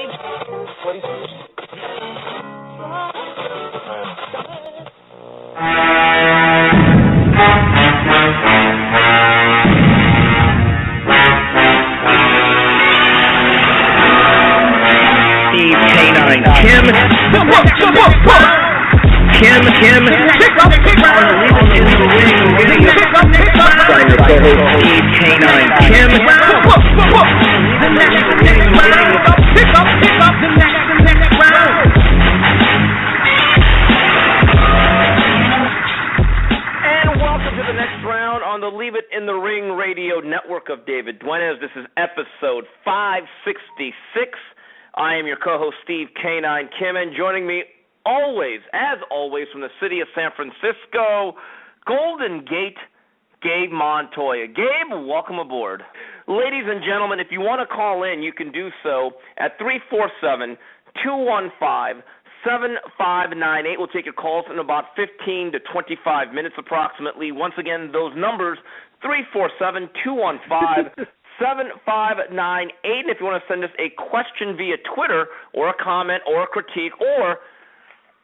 Kim, pick up, on the Leave It in the Ring radio. Sign your co-host Steve K9 Kim. The next round. Pick up the next round. And welcome to the next round on the Leave It in the Ring radio network of David Duenas. This is episode 566. I am your co-host Steve K9 Kim, and joining me as always, from the city of San Francisco, Golden Gate, Gabe Montoya. Gabe, welcome aboard. Ladies and gentlemen, if you want to call in, you can do so at 347-215-7598. We'll take your calls in about 15 to 25 minutes approximately. Once again, those numbers, 347-215-7598. And if you want to send us a question via Twitter or a comment or a critique or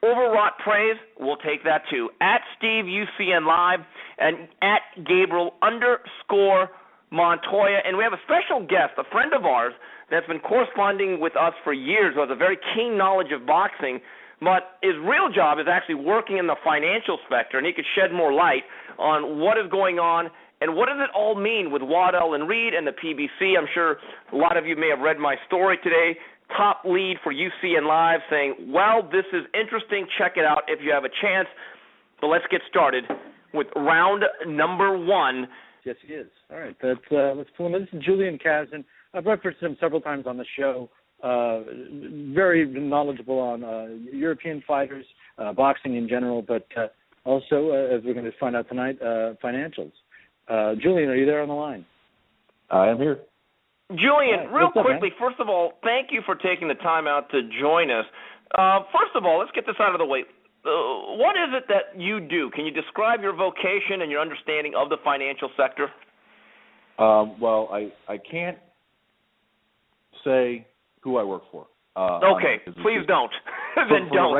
overwrought praise, we'll take that too. At Steve UCN Live and at Gabriel_Montoya. And we have a special guest, a friend of ours that's been corresponding with us for years, who has a very keen knowledge of boxing, but his real job is actually working in the financial sector, and he could shed more light on what is going on and what does it all mean with Waddell and Reed and the PBC. I'm sure a lot of you may have read my story today. Top lead for UCN Live saying, well, this is interesting. Check it out if you have a chance. But let's get started with round number one. Yes, he is. All right, let's pull him in. This is Julian Kasdin. I've referenced him several times on the show. Very knowledgeable on European fighters, boxing in general, but also, as we're going to find out tonight, financials. Julian, are you there on the line? I am here. Right, Julian, real quickly, first of all, thank you for taking the time out to join us. First of all, let's get this out of the way. What is it that you do? Can you describe your vocation and your understanding of the financial sector? Well, I can't say who I work for. Okay, please don't. Then don't.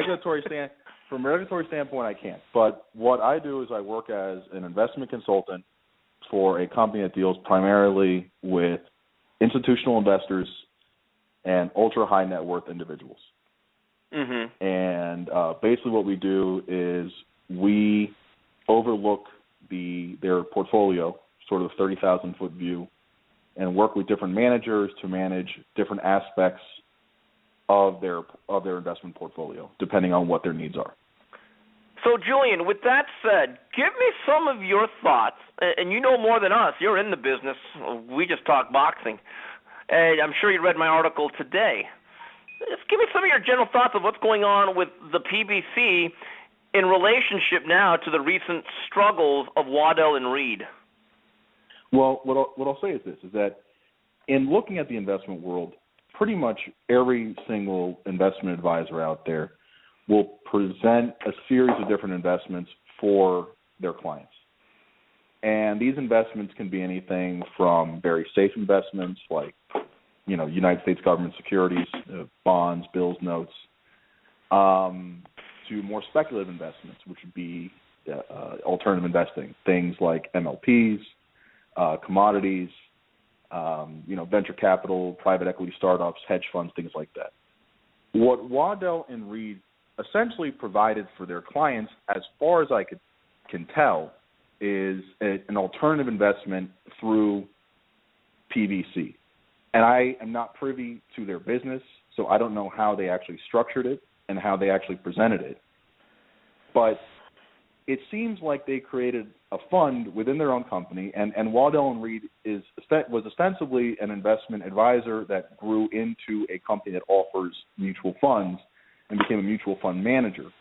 From a regulatory standpoint, I can't. But what I do is I work as an investment consultant for a company that deals primarily with institutional investors and ultra-high net worth individuals. Mm-hmm. And basically what we do is we overlook their portfolio, sort of 30,000-foot view, and work with different managers to manage different aspects of their investment portfolio, depending on what their needs are. So, Julian, with that said, give me some of your thoughts, and you know more than us. You're in the business. We just talk boxing. And I'm sure you read my article today. Just give me some of your general thoughts of what's going on with the PBC in relationship now to the recent struggles of Waddell and Reed. Well, what I'll say is this, is that in looking at the investment world, pretty much every single investment advisor out there will present a series of different investments for their clients. And these investments can be anything from very safe investments like, United States government securities, bonds, bills, notes, to more speculative investments, which would be alternative investing, things like MLPs, commodities, venture capital, private equity startups, hedge funds, things like that. What Waddell and Reed essentially provided for their clients, as far as I can tell, is an alternative investment through PBC. And I am not privy to their business, so I don't know how they actually structured it and how they actually presented it. But it seems like they created a fund within their own company, and Waddell and Reed was ostensibly an investment advisor that grew into a company that offers mutual funds and became a mutual fund manager.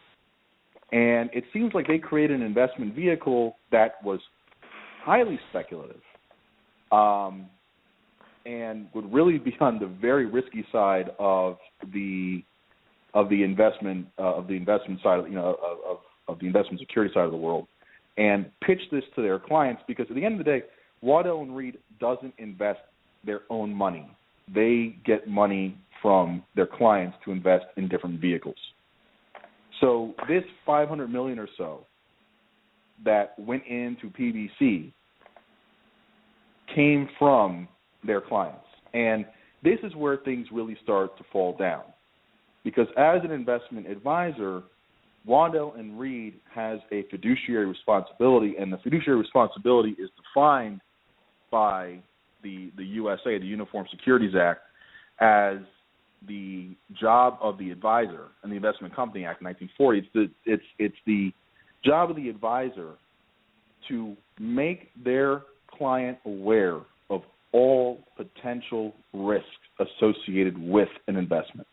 And it seems like they created an investment vehicle that was highly speculative, and would really be on the very risky side of the investment side, of the investment security side of the world, and pitch this to their clients, because at the end of the day, Waddell and Reed doesn't invest their own money. They get money from their clients to invest in different vehicles. So this $500 million or so that went into PBC came from their clients. And this is where things really start to fall down. Because as an investment advisor, Waddell & Reed has a fiduciary responsibility, and the fiduciary responsibility is defined by the USA, the Uniform Securities Act, as the job of the advisor, and the Investment Company Act, 1940. It's the job of the advisor to make their client aware of all potential risks associated with an investment.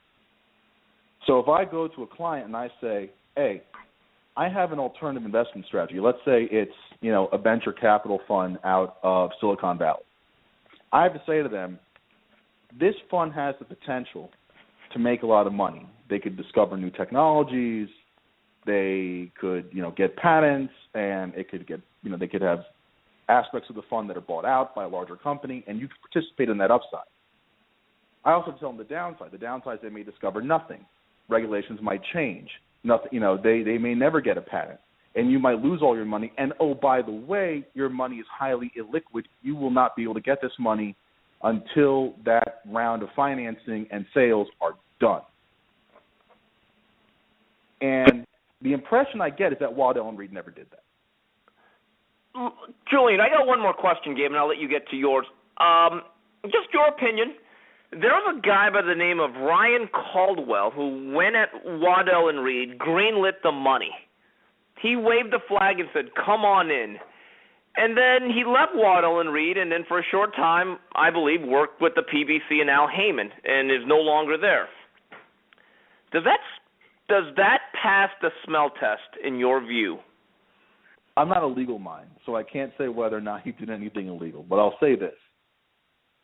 So if I go to a client and I say, hey, I have an alternative investment strategy. Let's say it's, a venture capital fund out of Silicon Valley. I have to say to them, this fund has the potential to make a lot of money. They could discover new technologies. They could, get patents, and it could get, they could have aspects of the fund that are bought out by a larger company, and you could participate in that upside. I also tell them the downside. The downside is they may discover nothing. Regulations might change. Nothing, they may never get a patent, and you might lose all your money. And oh, by the way, your money is highly illiquid. You will not be able to get this money until that round of financing and sales are done. And the impression I get is that Waddell & Reed never did that. Julian, I got one more question, Gabe, and I'll let you get to yours. Just your opinion. There's a guy by the name of Ryan Caldwell who went at Waddell & Reed, greenlit the money. He waved the flag and said, come on in. And then he left Waddell & Reed, and then for a short time, I believe, worked with the PBC and now Haymon, and is no longer there. Does that pass the smell test in your view? I'm not a legal mind, so I can't say whether or not he did anything illegal. But I'll say this.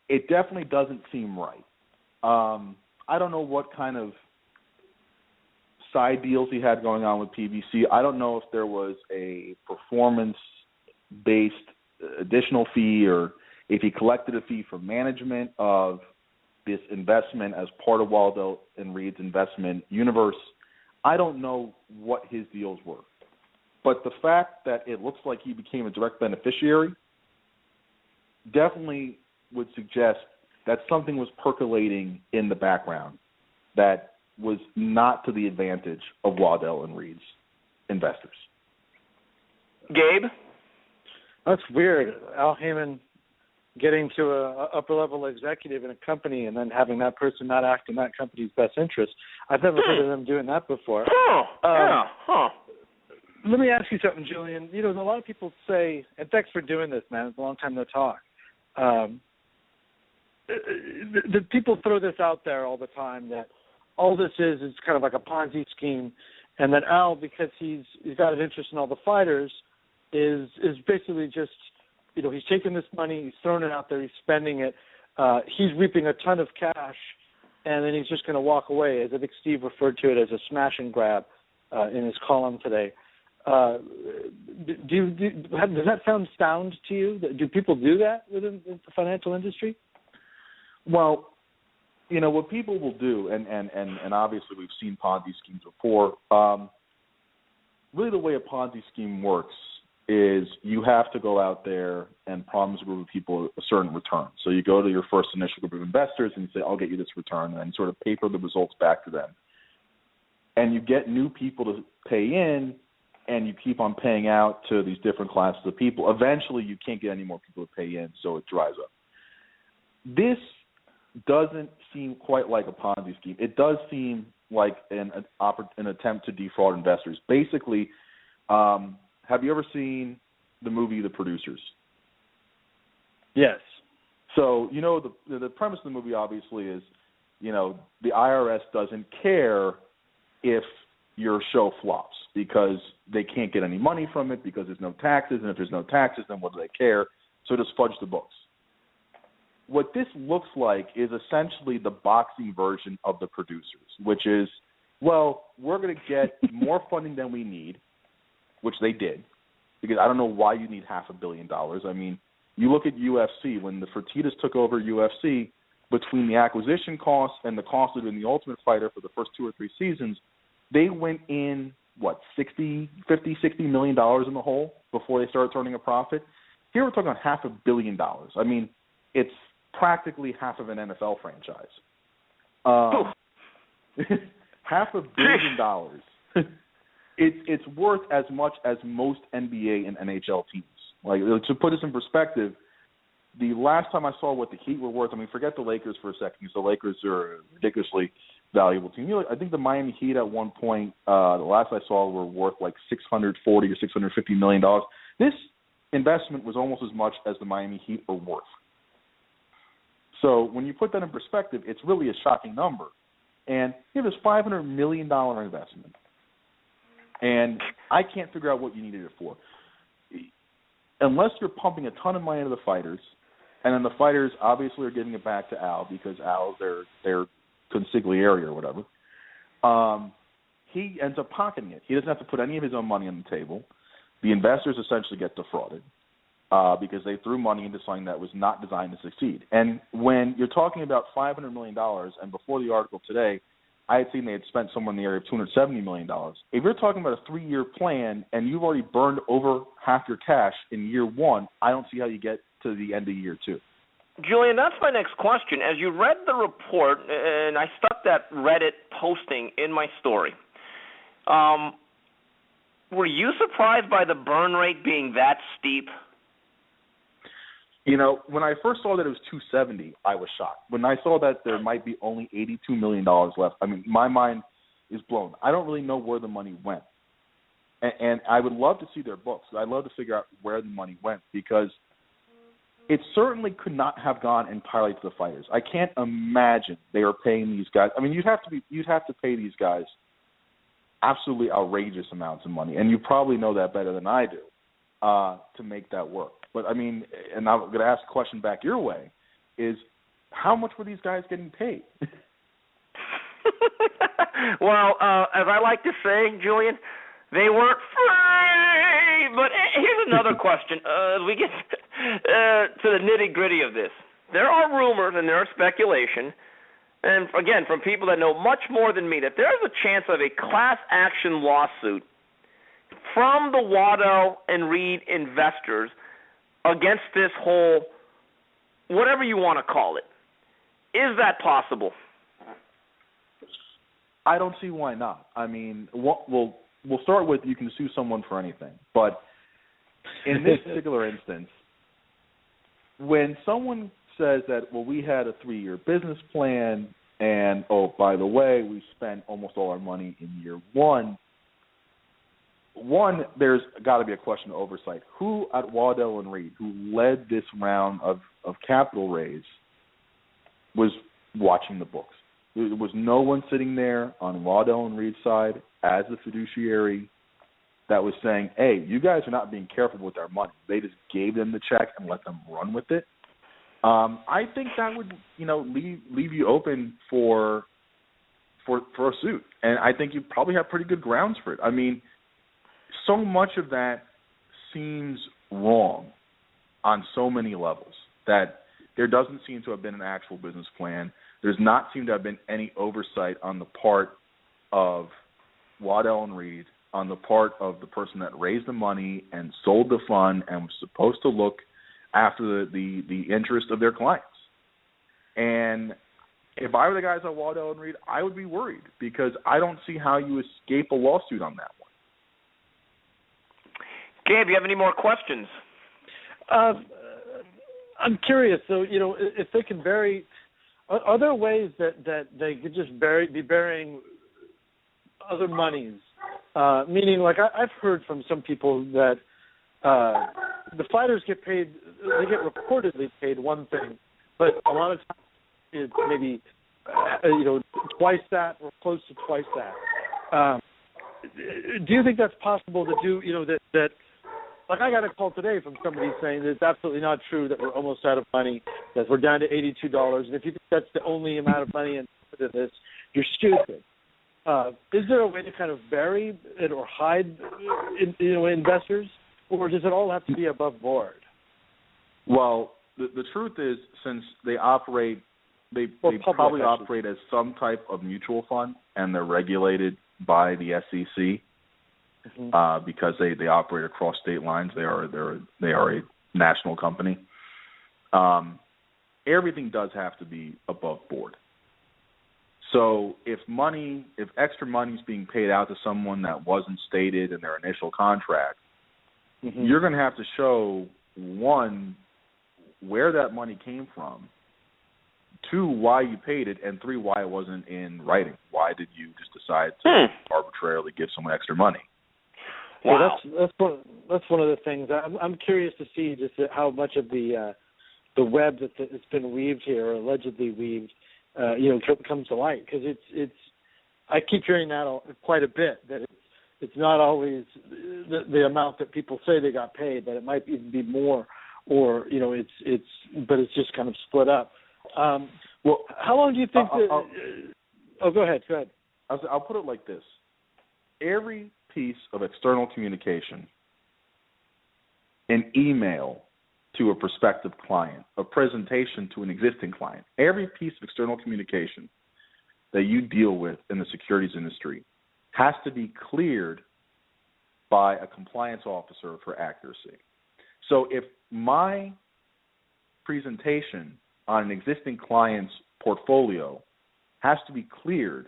It definitely doesn't seem right. I don't know what kind of side deals he had going on with PBC. I don't know if there was a performance-based additional fee, or if he collected a fee for management of this investment as part of Waddell & Reed's investment universe. I don't know what his deals were. But the fact that it looks like he became a direct beneficiary definitely would suggest that something was percolating in the background that was not to the advantage of Waddell & Reed's investors. Gabe? That's weird. Al Haymon getting to a upper-level executive in a company and then having that person not act in that company's best interest. I've never heard of them doing that before. Let me ask you something, Julian. A lot of people say, and thanks for doing this, man. It's a long time no talk. The people throw this out there all the time that all this is kind of like a Ponzi scheme, and that Al, because he's got an interest in all the fighters, is basically just, he's taking this money, he's throwing it out there, he's spending it, he's reaping a ton of cash, and then he's just going to walk away, as I think Steve referred to it as a smash and grab in his column today. Does that sound to you? Do people do that within the financial industry? Well, what people will do, and obviously we've seen Ponzi schemes before, really the way a Ponzi scheme works is you have to go out there and promise a group of people a certain return. So you go to your first initial group of investors and you say, I'll get you this return, and then sort of paper the results back to them. And you get new people to pay in, and you keep on paying out to these different classes of people. Eventually, you can't get any more people to pay in, so it dries up. This doesn't seem quite like a Ponzi scheme. It does seem like an attempt to defraud investors. Basically, have you ever seen the movie The Producers? Yes. So, the premise of the movie obviously is, the IRS doesn't care if your show flops because they can't get any money from it because there's no taxes, and if there's no taxes, then what do they care? So just fudge the books. What this looks like is essentially the boxing version of The Producers, which is, well, we're going to get more funding than we need, which they did, because I don't know why you need $500 million. I mean, you look at UFC. When the Fertittas took over UFC, between the acquisition costs and the cost of being the Ultimate Fighter for the first 2 or 3 seasons, they went in, $60 million in the hole before they started turning a profit. Here we're talking about $500 million. I mean, it's practically half of an NFL franchise. $500 million. It's worth as much as most NBA and NHL teams. Like, to put this in perspective, the last time I saw what the Heat were worth, I mean, forget the Lakers for a second, because the Lakers are a ridiculously valuable team. I think the Miami Heat at one point, the last I saw, were worth like $640 or $650 million. This investment was almost as much as the Miami Heat are worth. So when you put that in perspective, it's really a shocking number. And here, this $500 million investment, and I can't figure out what you needed it for. Unless you're pumping a ton of money into the fighters, and then the fighters obviously are giving it back to Al because Al's their consigliere or whatever, he ends up pocketing it. He doesn't have to put any of his own money on the table. The investors essentially get defrauded because they threw money into something that was not designed to succeed. And when you're talking about $500 million, and before the article today, I had seen they had spent somewhere in the area of $270 million. If you're talking about a 3-year plan and you've already burned over half your cash in year 1, I don't see how you get to the end of year 2. Julian, that's my next question. As you read the report, and I stuck that Reddit posting in my story, were you surprised by the burn rate being that steep? You know, when I first saw that it was 270, I was shocked. When I saw that there might be only $82 million left, I mean, my mind is blown. I don't really know where the money went. And I would love to see their books. I'd love to figure out where the money went, because it certainly could not have gone entirely to the fighters. I can't imagine they are paying these guys. I mean, you'd have to pay these guys absolutely outrageous amounts of money, and you probably know that better than I do, to make that work. But, I mean, and I'm going to ask a question back your way, is how much were these guys getting paid? Well, as I like to say, Julian, they weren't free. But here's another question. As we get to the nitty-gritty of this, there are rumors and there are speculation, and again, from people that know much more than me, that there's a chance of a class action lawsuit from the Waddell and Reed investors against this whole, whatever you want to call it. Is that possible? I don't see why not. I mean, we'll start with, you can sue someone for anything. But in this particular instance, when someone says that, well, we had a 3-year business plan, and, oh, by the way, we spent almost all our money in year 1, there's got to be a question of oversight. Who at Waddell and Reed, who led this round of capital raise, was watching the books? There was no one sitting there on Waddell and Reed's side as the fiduciary that was saying, hey, you guys are not being careful with our money. They just gave them the check and let them run with it. I think that would, leave you open for a suit. And I think you probably have pretty good grounds for it. I mean, so much of that seems wrong on so many levels that there doesn't seem to have been an actual business plan. There's not seemed to have been any oversight on the part of Waddell and Reed, on the part of the person that raised the money and sold the fund and was supposed to look after the interest of their clients. And if I were the guys at Waddell and Reed, I would be worried, because I don't see how you escape a lawsuit on that one. Gabe, you have any more questions? I'm curious. So, if they can bury, are there ways that they could just be burying other monies? Meaning, like, I've heard from some people that the fighters get paid, they get reportedly paid one thing, but a lot of times it's maybe, twice that or close to twice that. Do you think that's possible to do, that like, I got a call today from somebody saying that it's absolutely not true, that we're almost out of money, that we're down to $82, and if you think that's the only amount of money in this, you're stupid. Is there a way to kind of bury it or hide, investors, or does it all have to be above board? Well, the truth is, since they operate they probably operate as some type of mutual fund, and they're regulated by the SEC because they operate across state lines. They are a national company. Everything does have to be above board. So if extra money is being paid out to someone that wasn't stated in their initial contract, you're going to have to show, one, where that money came from, two, why you paid it, and three, why it wasn't in writing. Why did you just decide to arbitrarily give someone extra money? Wow. So that's one of the things. I'm curious to see just how much of the web that's been weaved here, or allegedly weaved, comes to light, because it's I keep hearing that quite a bit, that it's not always the amount that people say they got paid, that it might even be more, or but it's just kind of split up. Well, how long do you think go ahead. I'll put it like this: every piece of external communication, an email to a prospective client, a presentation to an existing client, every piece of external communication that you deal with in the securities industry has to be cleared by a compliance officer for accuracy. So if my presentation on an existing client's portfolio has to be cleared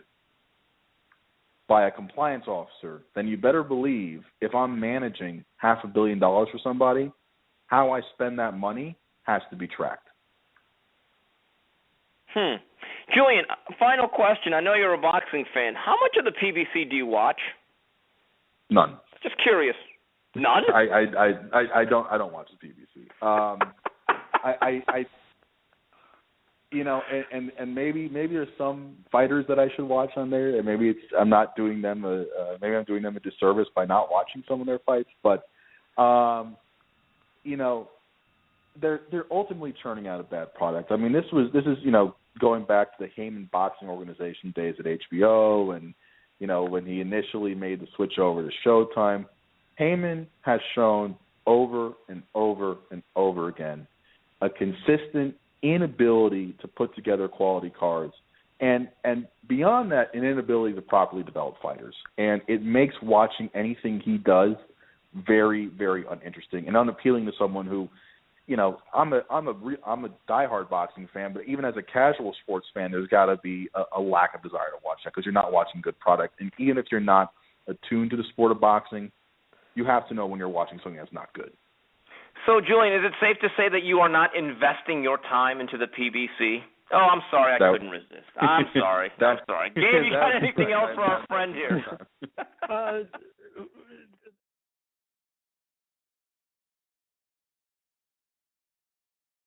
by a compliance officer, then you better believe if I'm managing $500 million for somebody, how I spend that money has to be tracked. Julian, final question. I know you're a boxing fan. How much of the PBC do you watch? None. Just curious. None? I don't watch the PBC. And maybe there's some fighters that I should watch on there, and maybe I'm doing them a disservice by not watching some of their fights, but they're ultimately churning out a bad product. I mean, this is going back to the Haymon Boxing Organization days at HBO, and when he initially made the switch over to Showtime. Haymon has shown over and over and over again a consistent inability to put together quality cards, and beyond that, an inability to properly develop fighters. And it makes watching anything he does very, very uninteresting and unappealing to someone who, I'm a diehard boxing fan, but even as a casual sports fan, there's got to be a lack of desire to watch that, because you're not watching good product. And even if you're not attuned to the sport of boxing, you have to know when you're watching something that's not good. So, Julian, is it safe to say that you are not investing your time into the PBC? Oh, I'm sorry, I couldn't resist. I'm sorry. I'm sorry. Gabe, you got anything else for our friend here?